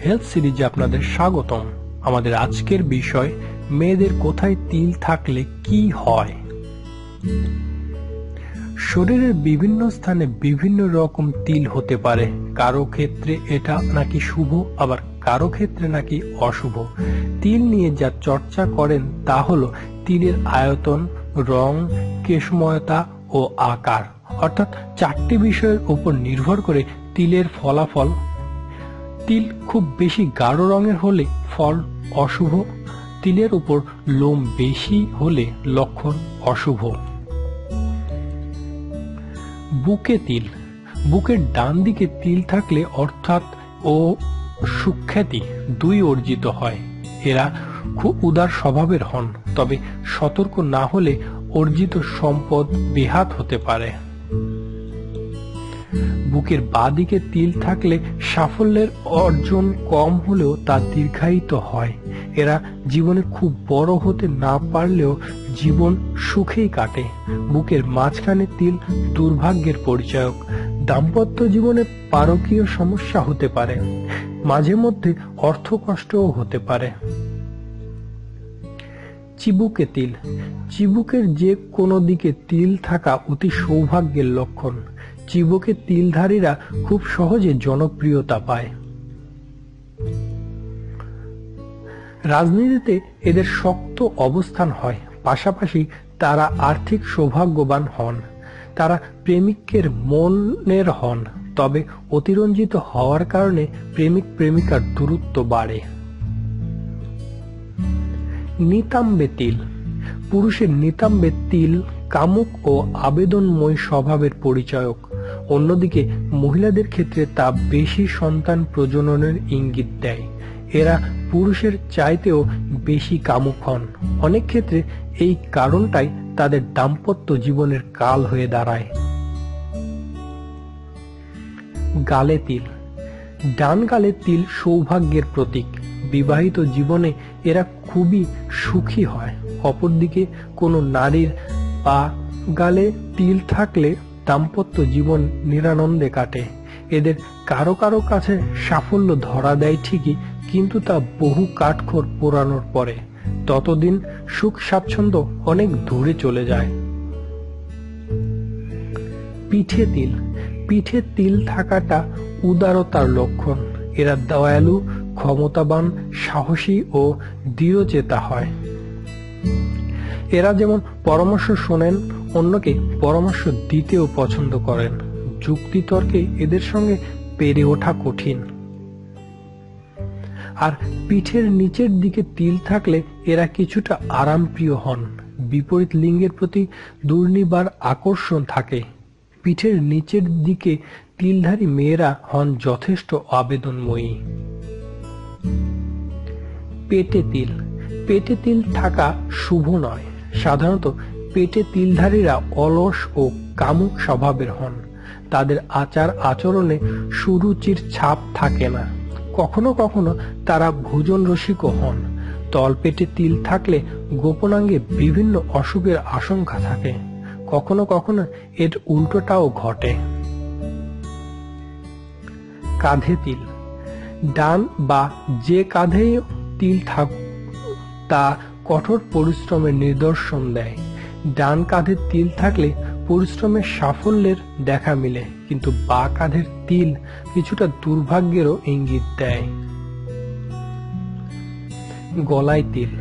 Health সিরিজে আপনাদের স্বাগতম। আমাদের আজকের বিষয় মেয়েদের কোথায় তিল থাকলে কি হয়। শরীরের বিভিন্ন স্থানে বিভিন্ন রকম তিল হতে পারে। কারো ক্ষেত্রে এটা নাকি শুভ, আবার কারো ক্ষেত্রে নাকি অশুভ। তিল নিয়ে যা চর্চা করেন তা হলো তিলের আয়তন, রং, কেশময়তা ও আকার, অর্থাৎ চারটি বিষয়ের উপর নির্ভর করে তিলের ফলাফল। তিল খুব বেশি গাঢ় রঙের হলে ফল অশুভ, তিলের উপর লোম বেশি হলে লক্ষণ অশুভ। বুকে তিল, বুকের ডান দিকে তিল থাকলে অর্থাৎ ও সুখ্যাতি দুই অর্জিত হয়। এরা খুব উদার স্বভাবের হন, তবে সতর্ক না হলে অর্জিত সম্পদ বেহাত হতে পারে। বুকের বাঁদিকে তিল থাকলে সাফল্যের অর্জন কম হলেও তা দীর্ঘায়িত হয়। এরা জীবনে খুব বড় হতে না পারলেও জীবন সুখেই কাটে। বুকের মাঝখানে তিল দুর্ভাগ্যের পরিচায়ক। দাম্পত্য জীবনে পারকীয় সমস্যা হতে পারে, মাঝে মধ্যে অর্থকষ্টও হতে পারে। চিবুকে তিল, চিবুকের যে কোনো দিকে তিল থাকা অতি সৌভাগ্যের লক্ষণ। চিবুকে তিলধারীরা খুব সহজে জনপ্রিয়তা পায়। রাজনীতিতে এদের শক্ত অবস্থান হয়, পাশাপাশি তারা আর্থিক সৌভাগ্যবান হন। তারা প্রেমিকের মনের হন, তবে অতিরঞ্জিত হওয়ার কারণে প্রেমিক প্রেমিকার দূরত্ব বাড়ে। নিতাম্বে তিল, পুরুষের নিতাম্বে তিল কামুক ও আবেদনময় স্বভাবের পরিচায়ক। অন্যদিকে মহিলাদের ক্ষেত্রে তা বেশি সন্তান প্রজননের ইঙ্গিত দেয়। এরা পুরুষের চাইতেও বেশি কামুক হন। অনেক ক্ষেত্রে এই কারণটাই তাদের দাম্পত্য জীবনের কাল হয়ে দাঁড়ায়। গালে তিল, ডান গালে তিল সৌভাগ্যের প্রতীক। বিবাহিত জীবনে এরা খুবই সুখী হয়। অপরদিকে কোনো নারীর পা গালে তিল থাকলে দাম্পত্য জীবন নিরানন্দে কাটে। এদের কারো কারো কাছে সাফল্য ধরা দেয় ঠিকই, কিন্তু তা বহু কাঠখড় পোড়ানোর পরে। ততদিন সুখ স্বাচ্ছন্দ্য অনেক দূরে চলে যায়। পিঠে তিল, পিঠে তিল থাকাটা উদারতার লক্ষণ। এরা দয়ালু, ক্ষমতাবান, সাহসী ও দৃঢ়চেতা হয়। এরা যেমন পরামর্শ শোনেন, অন্যকে পরামর্শ দিতেও পছন্দ করেন। যুক্তিতর্কে এদের সঙ্গে পেরে ওঠা কঠিন। আর পিঠের নিচের দিকে তিল থাকলে এরা কিছুটা আরামপ্রিয় হন। বিপরীত লিঙ্গের প্রতি দুর্নিবার আকর্ষণ থাকে। পিঠের নিচের দিকে তিলধারী মেয়েরা হন যথেষ্ট আবেদনময়ী। পেটে তিল, পেটে তিল থাকা শুভ নয়। সাধারণত পেটে তিলধারীরা অলস ও কামুক স্বভাবের হন। তাদের আচার আচরণে সুরুচির ছাপ থাকে না। কখনো কখনো তারা ভোজন রসিকও হন। তলপেটে তিল থাকলে গোপনাঙ্গে বিভিন্ন অসুখের আশঙ্কা থাকে। কখনো কখনো এর উল্টোটাও ঘটে। কাঁধে তিল, ডান বা যে কাঁধেই তিল থাকুক তা কঠোর পরিশ্রমের নিদর্শন দেয়। ডান কাঁধে তিল থাকলে পরিশ্রমের সাফল্যের দেখা মিলে, কিন্তু বা কাঁধের তিল কিছুটা দুর্ভাগ্যেরও ইঙ্গিত দেয়। গলায় তিল,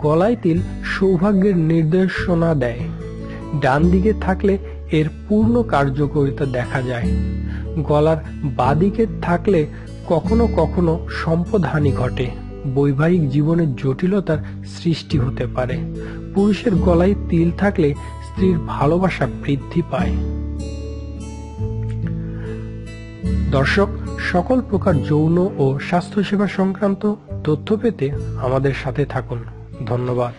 গলায় তিল সৌভাগ্যের নির্দেশনা দেয়। ডান দিকে থাকলে এর পূর্ণ কার্যকারিতা দেখা যায়। গলার বাঁদিকে থাকলে কখনো কখনো সম্পদহানি ঘটে। বৈবাহিক জীবনে জটিলতার সৃষ্টি হতে পারে। পুরুষের গলায় তিল থাকলে স্ত্রীর ভালোবাসা বৃদ্ধি পায়। দর্শক, সকল প্রকার যৌন ও স্বাস্থ্যসেবা সংক্রান্ত তথ্য পেতে আমাদের সাথে থাকুন। ধন্যবাদ।